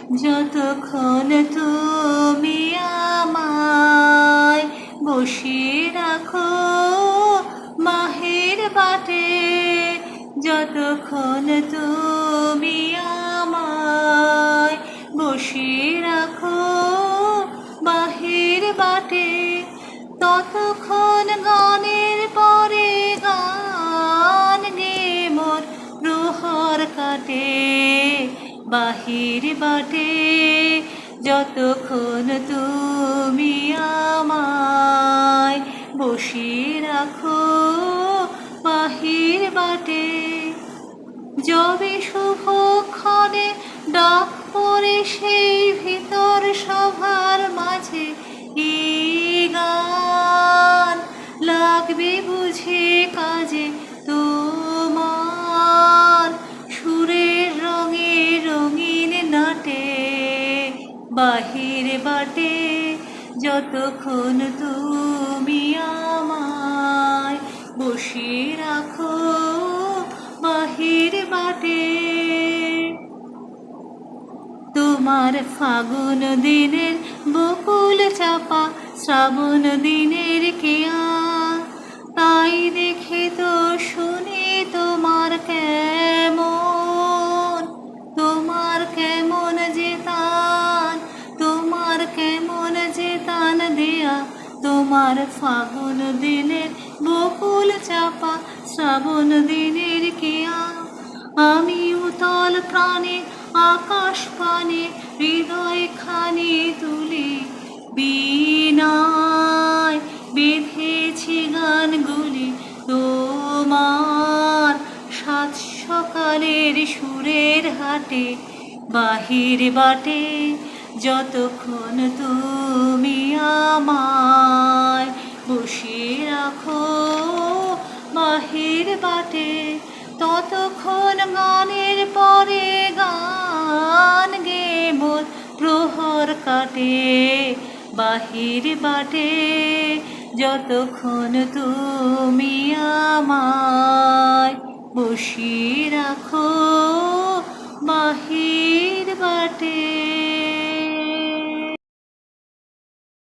যতক্ষণ তুমি আমায় বসিয়ে রাখো মাহের বাটে, যতক্ষণ তুমি আমায় বসিয়ে রাখো মাহের বাটে, ততক্ষণ গানের পরে গান গে মোর প্রহর কাটে বাহির বাটে, যতক্ষণ তুমি আমায় বসিয়ে রাখো বাহির বাটে। যবে শুভক্ষণে ডাক পড়ে সেই ভিতর সভার মাঝে, এই গান লাগবে বুঝে কাজে তোমার, সুরের রঙে রঙিন নাটে বাহির বাটে, যতক্ষণ তুমি আমায় বসিয়ে রাখো বাহির বাটে। তোমার ফাগুন দিনের বকুল চাপা শ্রাবণ দিনের কেয়া, তাই দেখে তো শুনে তোমার কেমন, তোমার কেমন যে তান, তোমার কেমন যে তান দেয়া, তোমার ফাগুন দিনের বকুল চাপা শ্রাবণ দিনের কেয়া। আমি উতল প্রাণে আকাশ পানে হৃদয় খানি তুলি বীণায় বেঁধেছি গানগুলি তোমার, সাত সকালের সুরের হাটে বাহির বাটে, যতক্ষণ তুমি আমায় বসিয়ে রাখো বাহির বাটে, ততক্ষণ গানের পরে গান গে মোর প্রহর কাটে বাহির বাটে, যতক্ষণ তুমি আমায় বসিয়ে রাখো বাহির বাটে।